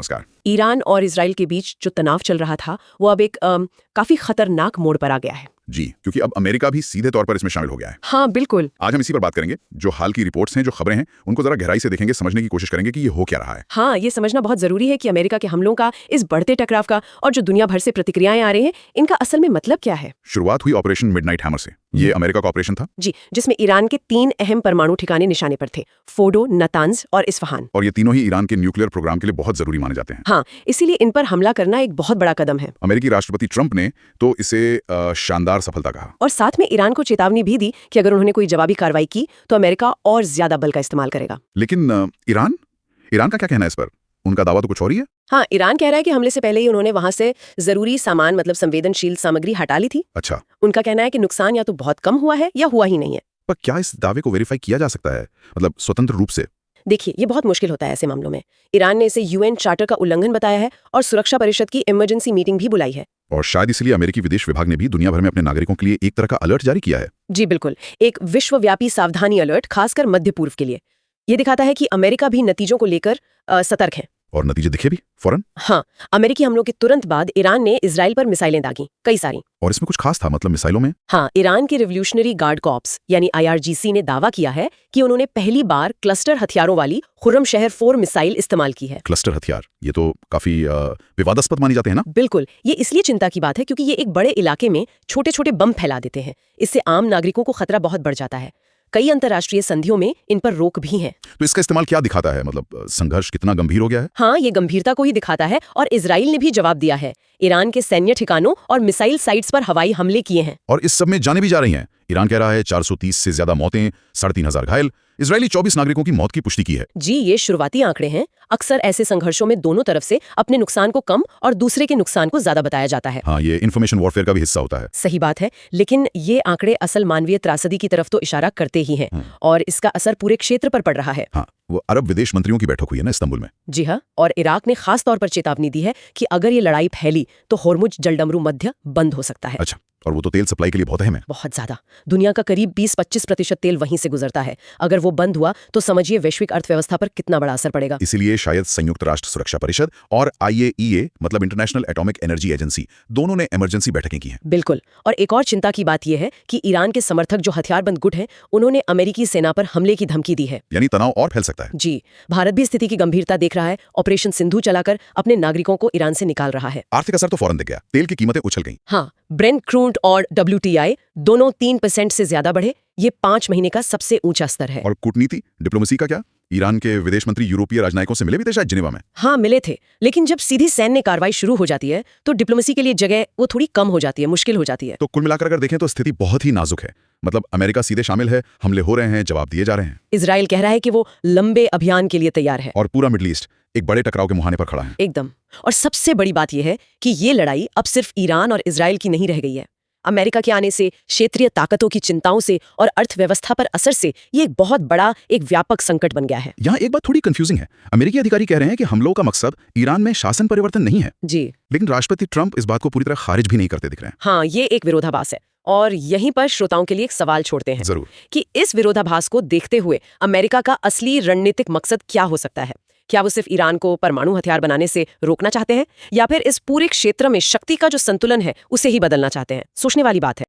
नमस्कार। ईरान और इजराइल के बीच जो तनाव चल रहा था वो अब एक काफी खतरनाक मोड़ पर आ गया है। जी, क्योंकि अब अमेरिका भी सीधे तौर पर इसमें शामिल हो गया है। हाँ बिल्कुल। आज हम इसी पर बात करेंगे। जो हाल की रिपोर्ट्स हैं, जो खबरें हैं, उनको जरा गहराई से देखेंगे, समझने की कोशिश करेंगे कि ये हो क्या रहा है। हाँ, ये समझना बहुत जरूरी है कि अमेरिका के हमलों का, इस बढ़ते टकराव का और जो दुनिया भर से प्रतिक्रियाएं आ रही हैं, इनका असल में मतलब क्या है। शुरुआत हुई ऑपरेशन मिडनाइट हैमर से। ये अमेरिका का ऑपरेशन था जी, जिसमें ईरान के 3 अहम परमाणु ठिकाने निशाने पर थे, फोर्डो, नतांज और इस्फहान। और ये तीनों ही ईरान के न्यूक्लियर प्रोग्राम के लिए बहुत जरूरी माने जाते हैं। हाँ, इसीलिए इन पर हमला करना एक बहुत बड़ा कदम है। अमेरिकी राष्ट्रपति ट्रंप ने तो इसे शानदार सफलता कहा। और साथ में ईरान को चेतावनी भी दी कि अगर उन्होंने कोई जवाबी कार्रवाई की तो अमेरिका और ज्यादा बल का इस्तेमाल करेगा। लेकिन ईरान का क्या कहना है इस पर? उनका दावा तो कुछ और ही है। हाँ, ईरान कह रहा है कि हमले से पहले ही उन्होंने वहां से जरूरी सामान मतलब संवेदनशील सामग्री हटा ली थी। अच्छा, उनका कहना है कि नुकसान या तो बहुत कम हुआ है या हुआ ही नहीं है। पर क्या इस दावे को वेरीफाई किया जा सकता है, मतलब स्वतंत्र रूप से? देखिए, ये बहुत मुश्किल होता है ऐसे मामलों में। ईरान ने इसे यूएन चार्टर का उल्लंघन बताया है और सुरक्षा परिषद की इमरजेंसी मीटिंग भी बुलाई है। और शायद इसलिए अमेरिकी विदेश विभाग ने भी दुनिया भर में अपने नागरिकों के लिए एक तरह का अलर्ट जारी किया है। जी बिल्कुल, एक विश्वव्यापी सावधानी अलर्ट, खासकर मध्य पूर्व के लिए। ये दिखाता है कि अमेरिका भी नतीजों को लेकर सतर्क है। और नतीजे दिखे भी फौरन। हाँ, अमेरिकी हमलों के तुरंत बाद ईरान ने इजराइल पर मिसाइलें दागी, कई सारी। और इसमें कुछ खास था, मतलब मिसाइलों में? हाँ, ईरान के रिवोल्यूशनरी गार्ड कॉर्प्स यानी IRGC ने दावा किया है कि उन्होंने पहली बार क्लस्टर हथियारों वाली खुर्रमशहर 4 मिसाइल इस्तेमाल की है। क्लस्टर हथियार, ये तो काफी विवादास्पद माने जाते हैं ना? बिल्कुल, ये इसलिए चिंता की बात है क्योंकि ये एक बड़े इलाके में छोटे छोटे बम फैला देते हैं। इससे आम नागरिकों को खतरा बहुत बढ़ जाता है। कई अंतर्राष्ट्रीय संधियों में इन पर रोक भी है। तो इसका इस्तेमाल क्या दिखाता है, मतलब संघर्ष कितना गंभीर हो गया है? हाँ, ये गंभीरता को ही दिखाता है और इजराइल ने भी जवाब दिया है। ईरान के सैन्य ठिकानों और मिसाइल साइट्स पर हवाई हमले किए हैं। और इस सब में जाने भी जा रही हैं। ईरान कह रहा है 430 से ज्यादा मौतें, 3500 घायल। इजरायली 24 नागरिकों की मौत की पुष्टि की है। जी, ये शुरुआती आंकड़े हैं। अक्सर ऐसे संघर्षों में दोनों तरफ से अपने नुकसान को कम और दूसरे के नुकसान को ज्यादा बताया जाता है। हाँ, ये इन्फॉर्मेशन वॉरफेयर का भी हिस्सा होता है। सही बात है, लेकिन ये आंकड़े असल मानवीय त्रासदी की तरफ तो इशारा करते ही हैं और इसका असर पूरे क्षेत्र पर पड़ रहा है। हाँ, वो अरब विदेश मंत्रियों की बैठक हुई है ना इस्तांबुल में। जी हाँ, और इराक ने खास तौर पर चेतावनी दी है कि अगर ये लड़ाई फैली तो होर्मुज जलडमरू मध्य बंद हो सकता है। अच्छा, और वो तो तेल सप्लाई के लिए बहुत अहम है। बहुत ज्यादा। दुनिया का करीब 20-25% तेल वहीं से गुजरता है। अगर वो बंद हुआ तो समझिए वैश्विक अर्थव्यवस्था पर कितना बड़ा असर पड़ेगा। इसीलिए शायद संयुक्त राष्ट्र सुरक्षा परिषद और IAEA मतलब इंटरनेशनल एटॉमिक एनर्जी एजेंसी दोनों ने इमरजेंसी बैठकें की हैं। बिल्कुल, और एक और चिंता की बात यह है कि ईरान के समर्थक जो हथियारबंद गुट हैं, उन्होंने अमेरिकी सेना पर हमले की धमकी दी है। यानी तनाव और फैल सकता है। जी, भारत भी स्थिति की गंभीरता देख रहा है। ऑपरेशन सिंधु चलाकर अपने नागरिकों को ईरान से निकाल रहा है। आर्थिक असर तो फौरन दिख गया। तेल की कीमतें उछल गईं। हाँ, ब्रेंट क्रूड और WTI दोनों 3% से ज्यादा बढ़े। ये 5 महीने का सबसे ऊंचा स्तर है। और कूटनीति, डिप्लोमेसी का क्या? ईरान के विदेश मंत्री यूरोपीय राजनयिकों से मिले भी थे शायद जिनेवा में। हाँ, मिले थे, लेकिन जब सीधी सैन्य कार्रवाई शुरू हो जाती है तो डिप्लोमेसी के लिए जगह वो थोड़ी कम हो जाती है, मुश्किल हो जाती है। तो कुल मिलाकर अगर देखें तो स्थिति बहुत ही नाजुक है। मतलब अमेरिका सीधे शामिल है, हमले हो रहे हैं, जवाब दिए जा रहे हैं। इजराइल कह रहा है कि वो लंबे अभियान के लिए तैयार है। और पूरा मिडल ईस्ट एक बड़े टकराव के मुहाने पर खड़ा है। एकदम। और सबसे बड़ी बात यह है कि ये लड़ाई अब सिर्फ ईरान और इजराइल की नहीं रह गई है। अमेरिका के आने से, क्षेत्रीय ताकतों की चिंताओं से और अर्थव्यवस्था पर असर से ये एक बहुत बड़ा, एक व्यापक संकट बन गया है। यहाँ एक बात थोड़ी कंफ्यूजिंग है। अमेरिकी अधिकारी कह रहे हैं कि हमलों का मकसद ईरान में शासन परिवर्तन नहीं है। जी, लेकिन राष्ट्रपति ट्रंप इस बात को पूरी तरह खारिज भी नहीं करते दिख रहे हैं। हाँ, ये एक विरोधाभास है। और यहीं पर श्रोताओं के लिए एक सवाल छोड़ते हैं जरूर कि इस विरोधाभास को देखते हुए अमेरिका का असली रणनीतिक मकसद क्या हो सकता है। क्या वो सिर्फ ईरान को परमाणु हथियार बनाने से रोकना चाहते हैं या फिर इस पूरे क्षेत्र में शक्ति का जो संतुलन है उसे ही बदलना चाहते हैं? सोचने वाली बात है।